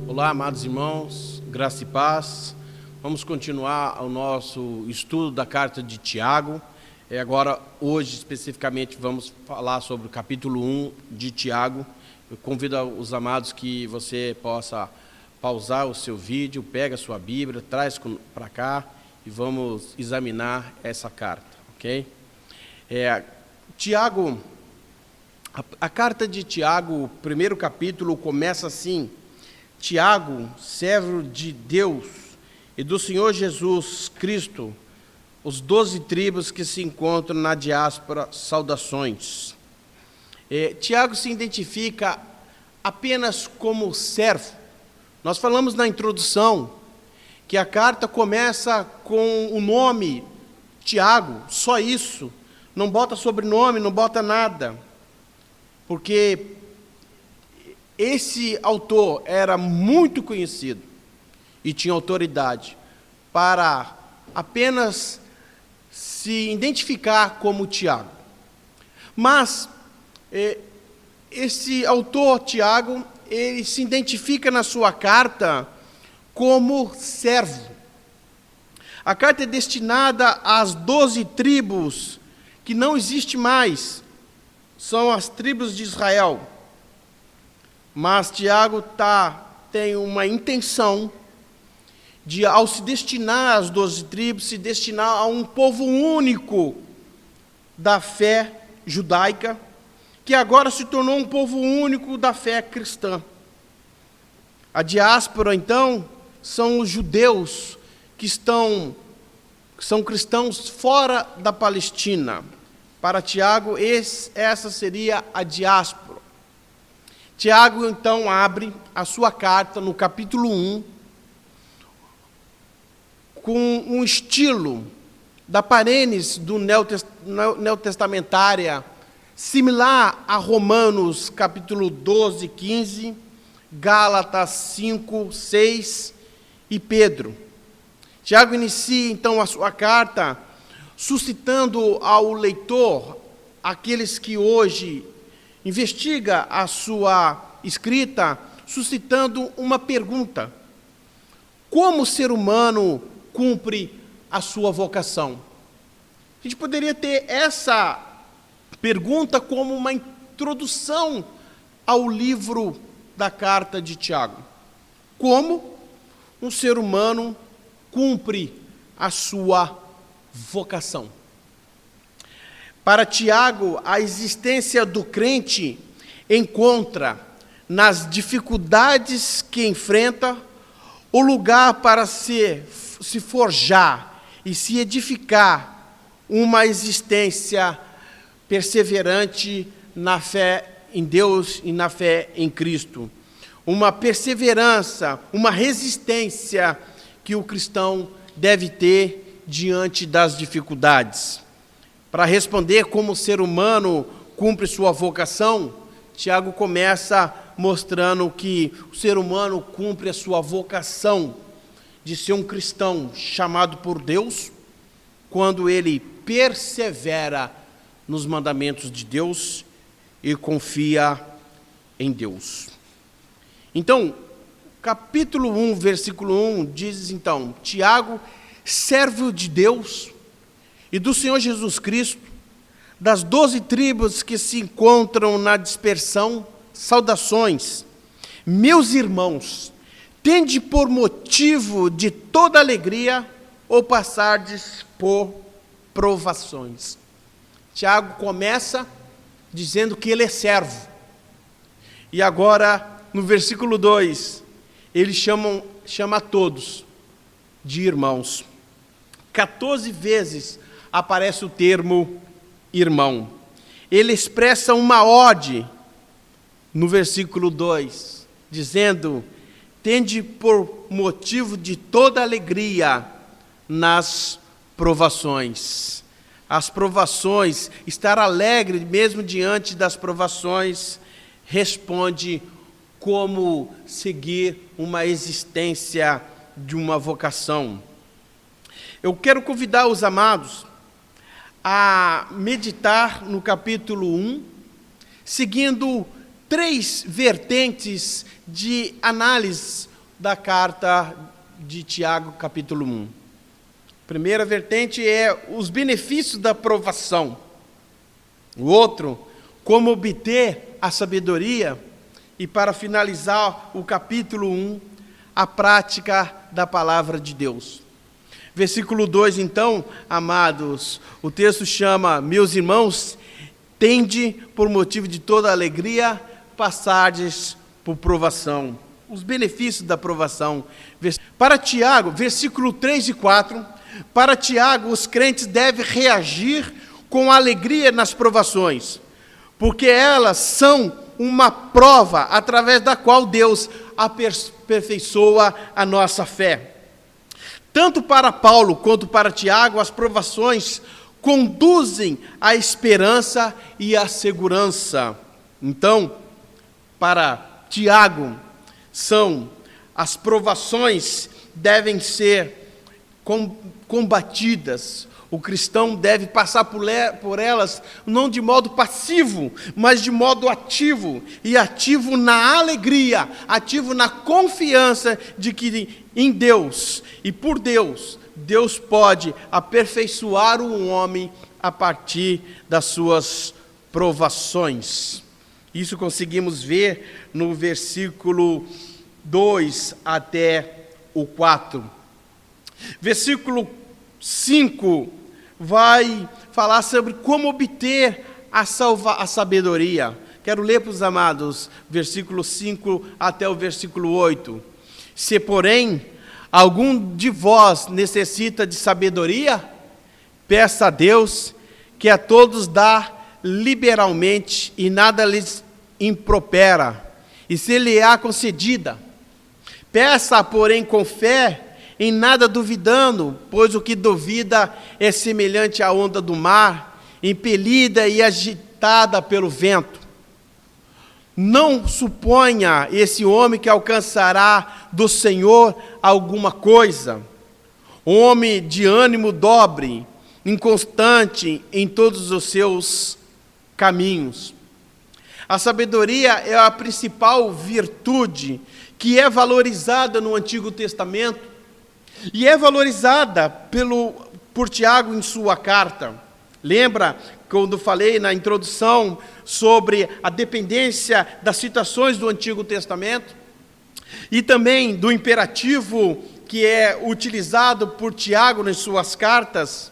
Olá, amados irmãos, graça e paz. Vamos continuar o nosso estudo da carta de Tiago. Agora, hoje, especificamente, vamos falar sobre o capítulo 1 de Tiago. Eu convido os amados que você possa pausar o seu vídeo, pega a sua Bíblia, traz para cá e vamos examinar essa carta, ok? Tiago, a carta de Tiago, o primeiro capítulo, começa assim: Tiago, servo de Deus e do Senhor Jesus Cristo, os 12 tribos que se encontram na diáspora, saudações. Tiago se identifica apenas como servo. Nós falamos na introdução que a carta começa com o nome Tiago, só isso. Não bota sobrenome, não bota nada. Porque esse autor era muito conhecido e tinha autoridade para apenas se identificar como Tiago. Mas esse autor, Tiago, ele se identifica na sua carta como servo. A carta é destinada às 12 tribos que não existe mais, são as tribos de Israel. Mas Tiago tem uma intenção de, ao se destinar às 12 tribos, se destinar a um povo único da fé judaica, que agora se tornou um povo único da fé cristã. A diáspora, então, são os judeus que são cristãos fora da Palestina. Para Tiago, essa seria a diáspora. Tiago, então, abre a sua carta no capítulo 1 com um estilo da parênese do neotestamentária, similar a Romanos, capítulo 12, 15, Gálatas 5, 6 e Pedro. Tiago inicia, então, a sua carta suscitando ao leitor, aqueles que hoje investiga a sua escrita, suscitando uma pergunta: como o ser humano cumpre a sua vocação? A gente poderia ter essa pergunta como uma introdução ao livro da carta de Tiago. Como um ser humano cumpre a sua vocação? Para Tiago, a existência do crente encontra nas dificuldades que enfrenta o lugar para se forjar e se edificar uma existência perseverante na fé em Deus e na fé em Cristo. Uma perseverança, uma resistência que o cristão deve ter diante das dificuldades. Para responder como o ser humano cumpre sua vocação, Tiago começa mostrando que o ser humano cumpre a sua vocação de ser um cristão chamado por Deus, quando ele persevera nos mandamentos de Deus e confia em Deus. Então, capítulo 1, versículo 1, diz então: Tiago, servo de Deus e do Senhor Jesus Cristo, das 12 tribos que se encontram na dispersão, saudações. Meus irmãos, tende por motivo de toda alegria ou passardes por provações. Tiago começa dizendo que ele é servo. E agora, no versículo 2, ele chama todos de irmãos. 14 vezes aparece o termo irmão. Ele expressa uma ode no versículo 2, dizendo: tende por motivo de toda alegria nas provações. As provações, estar alegre mesmo diante das provações, responde como seguir uma existência de uma vocação. Eu quero convidar os amados a meditar no capítulo 1, seguindo 3 vertentes de análise da carta de Tiago, capítulo 1. Primeira vertente é os benefícios da provação. O outro, como obter a sabedoria. E para finalizar o capítulo 1, a prática da palavra de Deus. Versículo 2, então, amados, o texto chama: meus irmãos, tende por motivo de toda alegria passardes por provação. Os benefícios da provação. Para Tiago, versículo 3 e 4, para Tiago, os crentes devem reagir com alegria nas provações, porque elas são uma prova através da qual Deus aperfeiçoa a nossa fé. Tanto para Paulo quanto para Tiago, as provações conduzem à esperança e à segurança. Então, para Tiago, as provações devem ser combatidas. O cristão deve passar por elas não de modo passivo, mas de modo ativo, e ativo na alegria, ativo na confiança de que em Deus e por Deus, Deus pode aperfeiçoar o homem a partir das suas provações. Isso conseguimos ver no versículo 2 até o 4. Versículo 5 vai falar sobre como obter a sabedoria. Quero ler para os amados, versículo 5 até o versículo 8. Se, porém, algum de vós necessita de sabedoria, peça a Deus, que a todos dá liberalmente e nada lhes impropera, e se lhe há concedida. Peça, porém, com fé, em nada duvidando, pois o que duvida é semelhante à onda do mar, impelida e agitada pelo vento. Não suponha esse homem que alcançará do Senhor alguma coisa. Homem de ânimo dobre, inconstante em todos os seus caminhos. A sabedoria é a principal virtude que é valorizada no Antigo Testamento e é valorizada por Tiago em sua carta. Lembra quando falei na introdução sobre a dependência das citações do Antigo Testamento? E também do imperativo que é utilizado por Tiago nas suas cartas,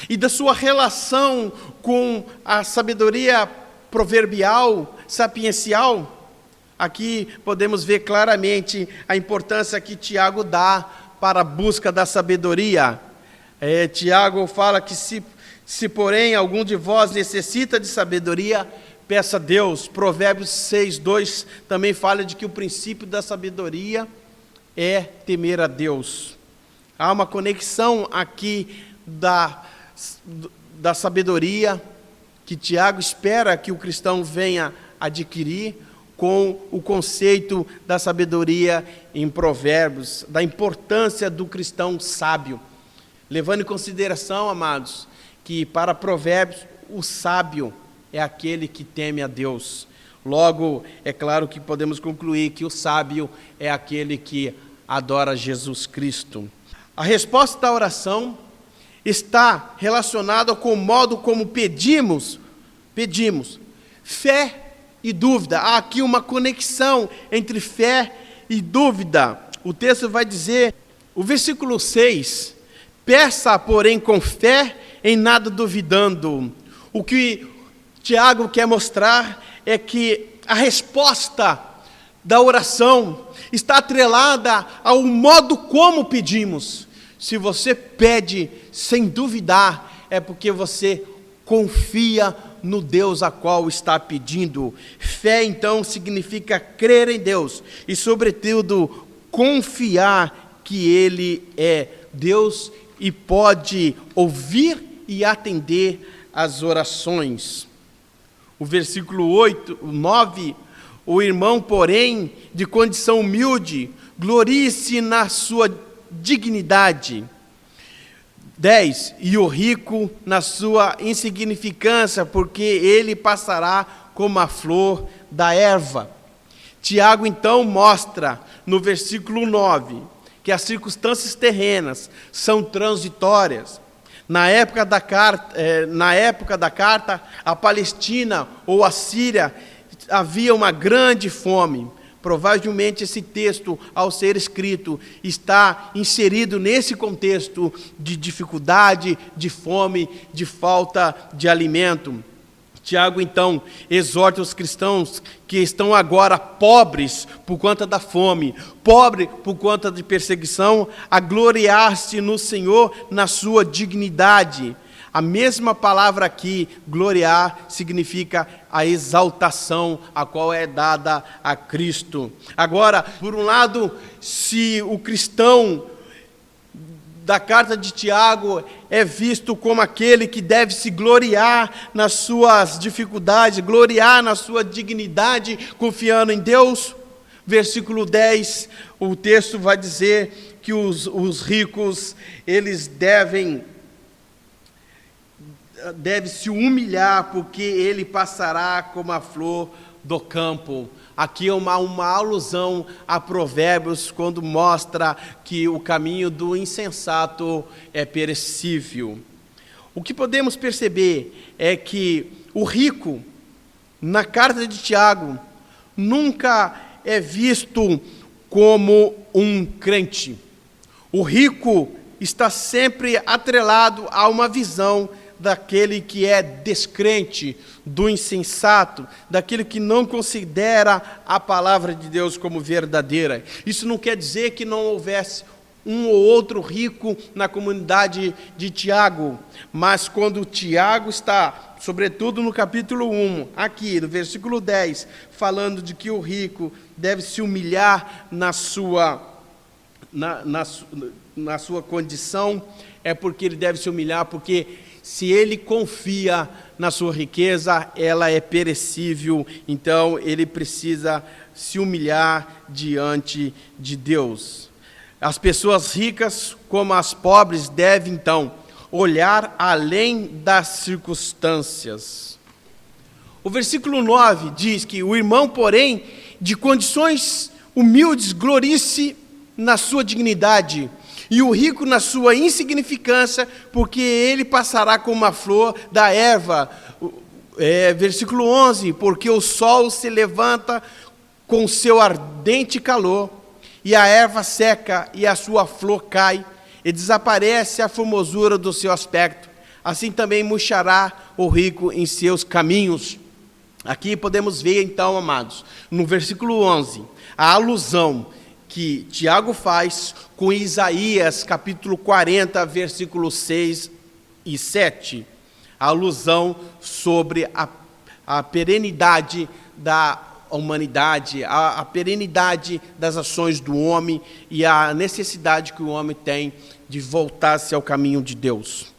e da sua relação com a sabedoria proverbial, sapiencial. Aqui podemos ver claramente a importância que Tiago dá para a busca da sabedoria. Tiago fala que se porém algum de vós necessita de sabedoria, peça a Deus. Provérbios 6:2 também fala de que o princípio da sabedoria é temer a Deus. Há uma conexão aqui da sabedoria que Tiago espera que o cristão venha adquirir com o conceito da sabedoria em Provérbios, da importância do cristão sábio. Levando em consideração, amados, que para Provérbios o sábio é aquele que teme a Deus. Logo, é claro que podemos concluir que o sábio é aquele que adora Jesus Cristo. A resposta da oração está relacionada com o modo como pedimos fé e dúvida. Há aqui uma conexão entre fé e dúvida. O texto vai dizer, o versículo 6, peça, porém, com fé, em nada duvidando. O que Tiago quer mostrar é que a resposta da oração está atrelada ao modo como pedimos. Se você pede sem duvidar, é porque você confia no Deus a qual está pedindo. Fé, então, significa crer em Deus e, sobretudo, confiar que Ele é Deus e pode ouvir e atender as orações. O versículo 9, o irmão, porém, de condição humilde, glorie-se na sua dignidade. 10, e o rico na sua insignificância, porque ele passará como a flor da erva. Tiago, então, mostra no versículo 9 que as circunstâncias terrenas são transitórias. Na época da carta, a Palestina ou a Síria havia uma grande fome. Provavelmente esse texto, ao ser escrito, está inserido nesse contexto de dificuldade, de fome, de falta de alimento. Tiago, então, exorta os cristãos que estão agora pobres por conta da fome, pobres por conta de perseguição, a gloriar-se no Senhor na sua dignidade. A mesma palavra aqui, gloriar, significa a exaltação a qual é dada a Cristo. Agora, por um lado, se o cristão da carta de Tiago é visto como aquele que deve se gloriar nas suas dificuldades, gloriar na sua dignidade, confiando em Deus. Versículo 10, o texto vai dizer que os ricos, eles devem se humilhar, porque ele passará como a flor do campo. Aqui é uma alusão a Provérbios, quando mostra que o caminho do insensato é perecível. O que podemos perceber é que o rico, na carta de Tiago, nunca é visto como um crente. O rico está sempre atrelado a uma visão daquele que é descrente, do insensato, daquele que não considera a palavra de Deus como verdadeira. Isso não quer dizer que não houvesse um ou outro rico na comunidade de Tiago, mas quando Tiago está, sobretudo no capítulo 1, aqui no versículo 10, falando de que o rico deve se humilhar na sua condição, é porque ele deve se humilhar, porque se ele confia na sua riqueza, ela é perecível, então ele precisa se humilhar diante de Deus. As pessoas ricas, como as pobres, devem, então, olhar além das circunstâncias. O versículo 9 diz que o irmão, porém, de condições humildes, glorie-se na sua dignidade, e o rico na sua insignificância, porque ele passará como uma flor da erva. Versículo 11, porque o sol se levanta com seu ardente calor, e a erva seca, e a sua flor cai, e desaparece a formosura do seu aspecto. Assim também murchará o rico em seus caminhos. Aqui podemos ver, então, amados, no versículo 11, a alusão que Tiago faz com Isaías, capítulo 40, versículos 6 e 7, a alusão sobre a perenidade da humanidade, a perenidade das ações do homem e a necessidade que o homem tem de voltar-se ao caminho de Deus.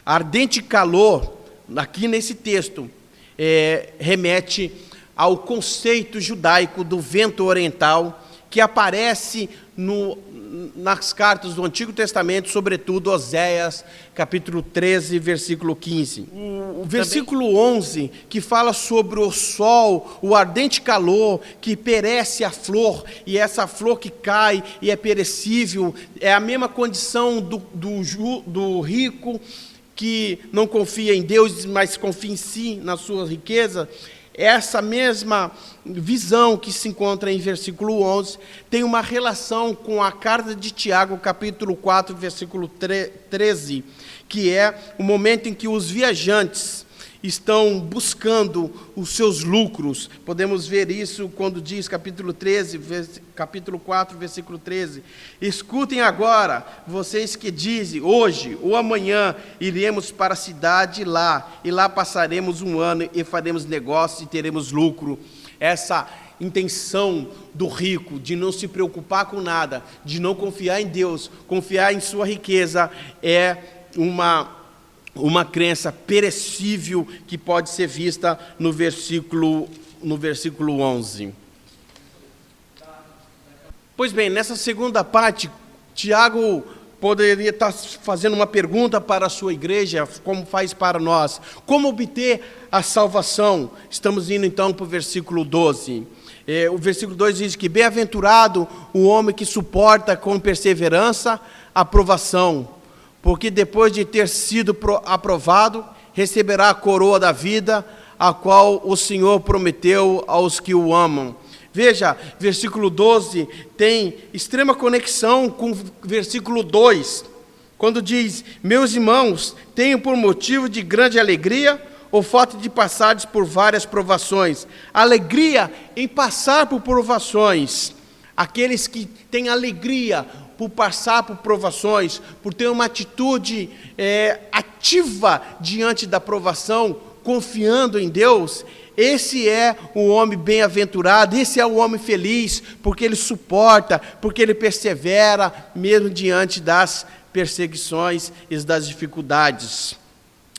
Ardente calor, aqui nesse texto, remete ao conceito judaico do vento oriental, que aparece nas cartas do Antigo Testamento, sobretudo Oséias, capítulo 13, versículo 15. O versículo 11, que fala sobre o sol, o ardente calor, que perece a flor, e essa flor que cai e é perecível, é a mesma condição do rico, que não confia em Deus, mas confia em si, na sua riqueza. Essa mesma visão que se encontra em versículo 11 tem uma relação com a carta de Tiago, capítulo 4, versículo 13, que é o momento em que os viajantes estão buscando os seus lucros. Podemos ver isso quando diz, capítulo 4, versículo 13, escutem agora, vocês que dizem, hoje ou amanhã iremos para a cidade e lá passaremos um ano e faremos negócio e teremos lucro. Essa intenção do rico de não se preocupar com nada, de não confiar em Deus, confiar em sua riqueza, é uma crença perecível que pode ser vista no versículo 11. Pois bem, nessa segunda parte, Tiago poderia estar fazendo uma pergunta para a sua igreja, como faz para nós. Como obter a salvação? Estamos indo então para o versículo 12. O versículo 2 diz que bem-aventurado o homem que suporta com perseverança a provação, porque depois de ter sido aprovado, receberá a coroa da vida, a qual o Senhor prometeu aos que o amam. Veja, versículo 12 tem extrema conexão com o versículo 2, quando diz: meus irmãos, tenho por motivo de grande alegria o fato de passares por várias provações. Alegria em passar por provações. Aqueles que têm alegria por passar por provações, por ter uma atitude ativa diante da provação, confiando em Deus, esse é o homem bem-aventurado, esse é o homem feliz, porque ele suporta, porque ele persevera, mesmo diante das perseguições e das dificuldades.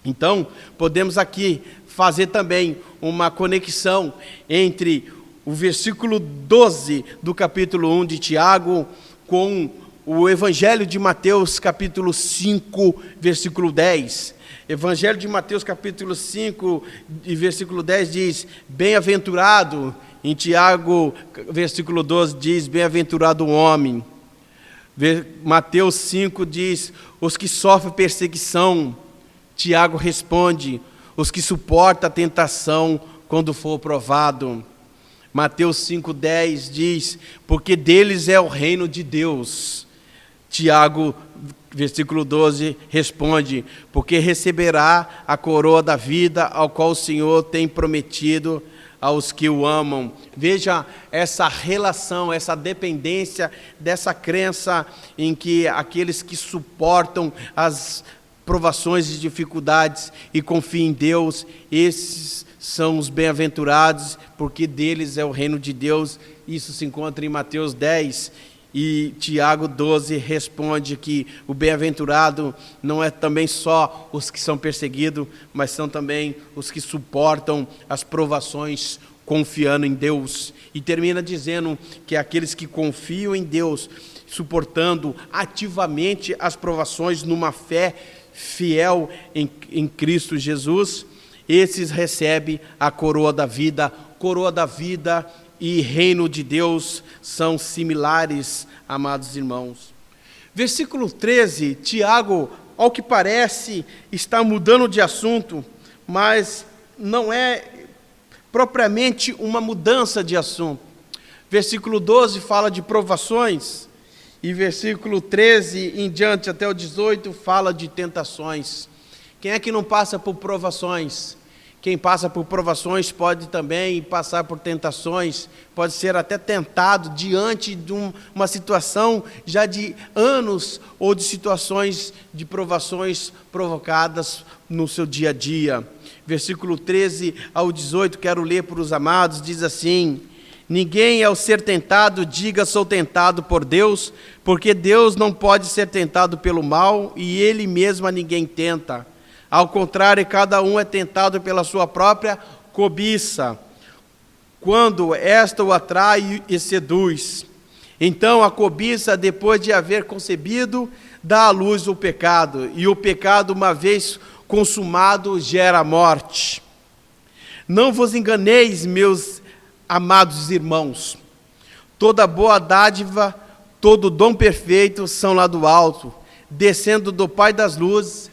Então, podemos aqui fazer também uma conexão entre o versículo 12 do capítulo 1 de Tiago com o Evangelho de Mateus, capítulo 5, versículo 10. Evangelho de Mateus, capítulo 5, e versículo 10 diz: bem-aventurado. Em Tiago, versículo 12, diz: bem-aventurado o homem. Mateus 5 diz: os que sofrem perseguição. Tiago responde: os que suportam a tentação quando for provado. Mateus 5,10 diz: porque deles é o reino de Deus. Tiago, versículo 12, responde: porque receberá a coroa da vida, ao qual o Senhor tem prometido aos que o amam. Veja essa relação, essa dependência dessa crença em que aqueles que suportam as provações e dificuldades e confiam em Deus, esses são os bem-aventurados, porque deles é o reino de Deus. Isso se encontra em Mateus 10, e Tiago 12 responde que o bem-aventurado não é também só os que são perseguidos, mas são também os que suportam as provações confiando em Deus. E termina dizendo que aqueles que confiam em Deus, suportando ativamente as provações numa fé fiel em Cristo Jesus, esses recebem a coroa da vida. Coroa da vida e reino de Deus são similares, amados irmãos. Versículo 13, Tiago, ao que parece, está mudando de assunto, mas não é propriamente uma mudança de assunto. Versículo 12 fala de provações, e versículo 13 em diante até o 18 fala de tentações. Quem é que não passa por provações? Quem passa por provações pode também passar por tentações, pode ser até tentado diante de uma situação já de anos ou de situações de provações provocadas no seu dia a dia. Versículo 13 ao 18, quero ler para os amados, diz assim: ninguém ao ser tentado diga sou tentado por Deus, porque Deus não pode ser tentado pelo mal e Ele mesmo a ninguém tenta. Ao contrário, cada um é tentado pela sua própria cobiça, quando esta o atrai e seduz. Então a cobiça, depois de haver concebido, dá à luz o pecado, e o pecado, uma vez consumado, gera morte. Não vos enganeis, meus amados irmãos, toda boa dádiva, todo dom perfeito são lá do alto, descendo do Pai das luzes,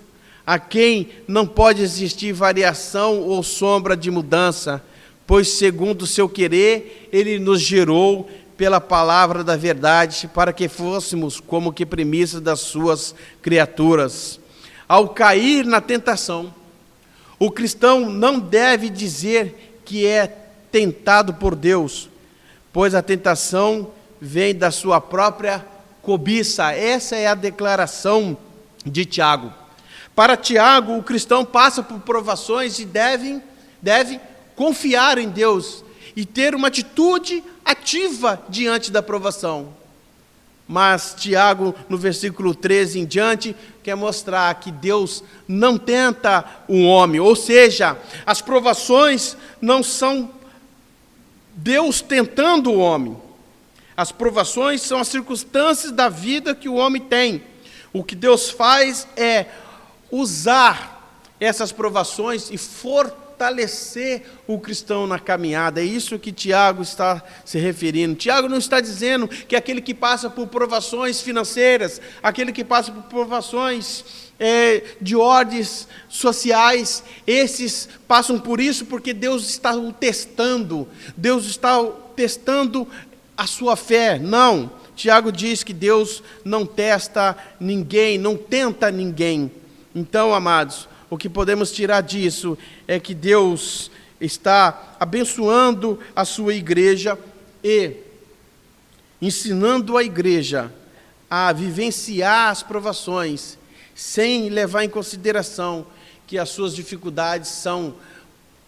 a quem não pode existir variação ou sombra de mudança, pois segundo o seu querer, Ele nos gerou pela palavra da verdade, para que fôssemos como que primícias das suas criaturas. Ao cair na tentação, o cristão não deve dizer que é tentado por Deus, pois a tentação vem da sua própria cobiça. Essa é a declaração de Tiago. Para Tiago, o cristão passa por provações e deve confiar em Deus e ter uma atitude ativa diante da provação. Mas Tiago, no versículo 13 em diante, quer mostrar que Deus não tenta o homem, ou seja, as provações não são Deus tentando o homem. As provações são as circunstâncias da vida que o homem tem. O que Deus faz é usar essas provações e fortalecer o cristão na caminhada. É isso que Tiago está se referindo. Tiago não está dizendo que aquele que passa por provações financeiras, aquele que passa por provações de ordens sociais, esses passam por isso porque Deus está o testando, Deus está testando a sua fé. Não, Tiago diz que Deus não testa ninguém, não tenta ninguém. Então, amados, o que podemos tirar disso é que Deus está abençoando a sua igreja e ensinando a igreja a vivenciar as provações, sem levar em consideração que as suas dificuldades são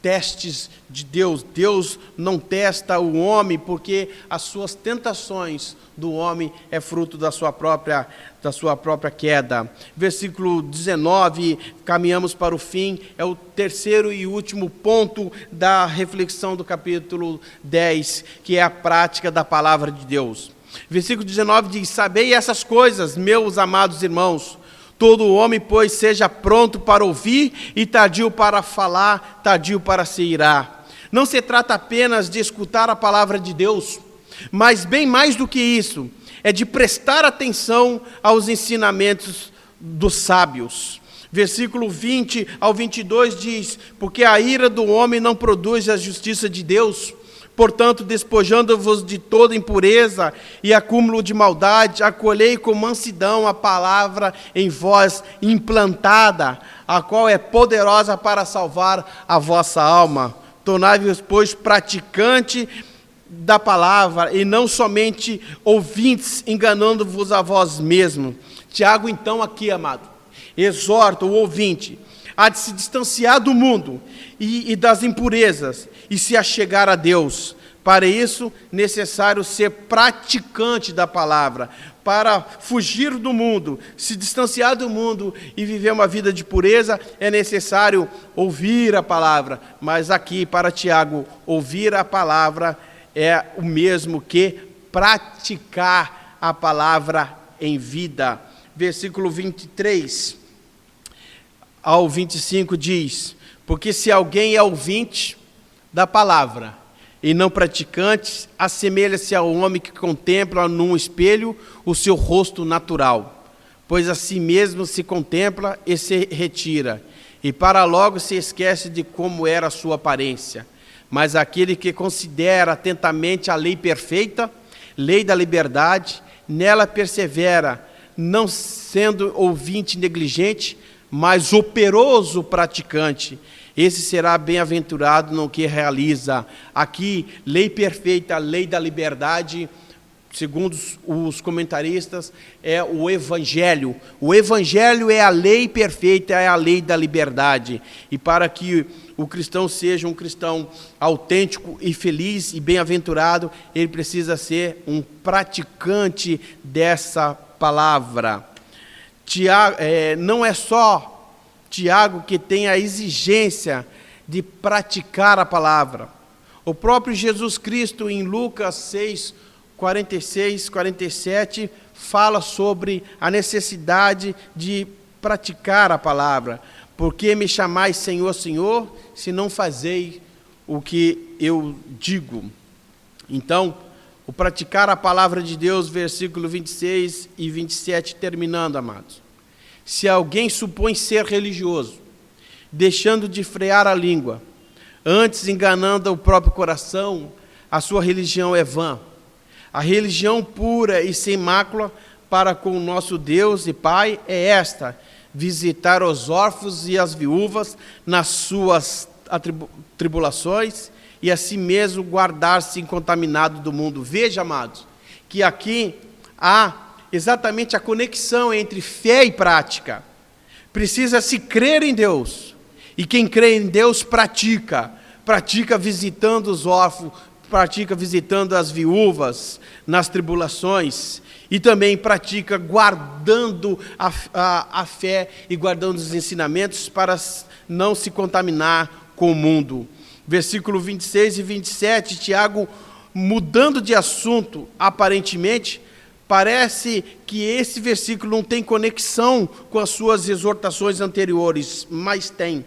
testes de Deus. Deus não testa o homem, porque as suas tentações do homem é fruto da sua própria queda. Versículo 19, caminhamos para o fim, é o terceiro e último ponto da reflexão do capítulo 10, que é a prática da palavra de Deus. Versículo 19 diz: sabei essas coisas, meus amados irmãos. Todo homem, pois, seja pronto para ouvir e tardio para falar, tardio para se irar. Não se trata apenas de escutar a palavra de Deus, mas bem mais do que isso, é de prestar atenção aos ensinamentos dos sábios. Versículo 20 ao 22 diz: porque a ira do homem não produz a justiça de Deus. Portanto, despojando-vos de toda impureza e acúmulo de maldade, acolhei com mansidão a palavra em vós implantada, a qual é poderosa para salvar a vossa alma. Tornai-vos, pois, praticante da palavra, e não somente ouvintes, enganando-vos a vós mesmos. Tiago, então, aqui, amado, exorta o ouvinte a de se distanciar do mundo e das impurezas e se achegar a Deus. Para isso, necessário ser praticante da palavra. Para fugir do mundo, se distanciar do mundo e viver uma vida de pureza, é necessário ouvir a palavra. Mas aqui, para Tiago, ouvir a palavra é o mesmo que praticar a palavra em vida. Versículo 23 ao 25 diz: porque se alguém é ouvinte da palavra e não praticante, assemelha-se ao homem que contempla num espelho o seu rosto natural, pois a si mesmo se contempla e se retira, e para logo se esquece de como era a sua aparência. Mas aquele que considera atentamente a lei perfeita, lei da liberdade, nela persevera, não sendo ouvinte negligente, mas operoso praticante, esse será bem-aventurado no que realiza. Aqui, lei perfeita, lei da liberdade, segundo os comentaristas, é o Evangelho. O Evangelho é a lei perfeita, é a lei da liberdade. E para que o cristão seja um cristão autêntico e feliz e bem-aventurado, ele precisa ser um praticante dessa palavra. Não é só Tiago que tem a exigência de praticar a palavra. O próprio Jesus Cristo, em Lucas 6, 46, 47, fala sobre a necessidade de praticar a palavra. Por que me chamais Senhor, Senhor, se não fazeis o que eu digo? Então, o praticar a palavra de Deus, versículo 26 e 27, terminando, amados. Se alguém supõe ser religioso, deixando de frear a língua, antes enganando o próprio coração, a sua religião é vã. A religião pura e sem mácula para com o nosso Deus e Pai é esta: visitar os órfãos e as viúvas nas suas tribulações e a si mesmo guardar-se incontaminado do mundo. Veja, amados, que aqui há exatamente a conexão entre fé e prática. Precisa-se crer em Deus, e quem crê em Deus pratica visitando os órfãos, pratica visitando as viúvas nas tribulações, e também pratica guardando a fé e guardando os ensinamentos para não se contaminar com o mundo. Versículo 26 e 27, Tiago, mudando de assunto, aparentemente, parece que esse versículo não tem conexão com as suas exortações anteriores, mas tem.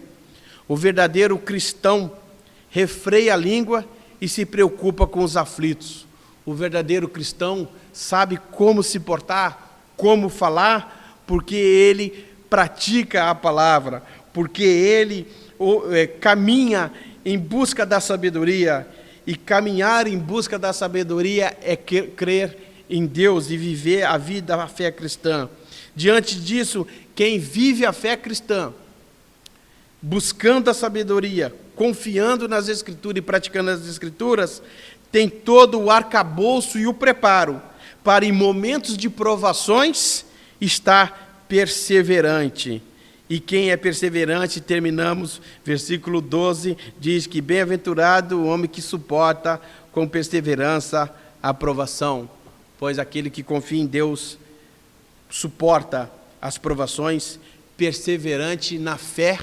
O verdadeiro cristão refreia a língua e se preocupa com os aflitos. O verdadeiro cristão sabe como se portar, como falar, porque ele pratica a palavra, porque ele caminha em busca da sabedoria. E caminhar em busca da sabedoria é crer em Deus e viver a vida, a fé cristã. Diante disso, quem vive a fé cristã, buscando a sabedoria, confiando nas Escrituras e praticando as Escrituras, tem todo o arcabouço e o preparo para, em momentos de provações, estar perseverante. E quem é perseverante, terminamos, versículo 12, diz que bem-aventurado o homem que suporta com perseverança a provação, pois aquele que confia em Deus suporta as provações, perseverante na fé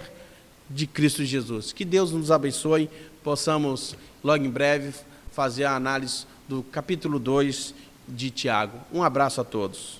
de Cristo Jesus. Que Deus nos abençoe, possamos logo em breve fazer a análise do capítulo 2 de Tiago. Um abraço a todos.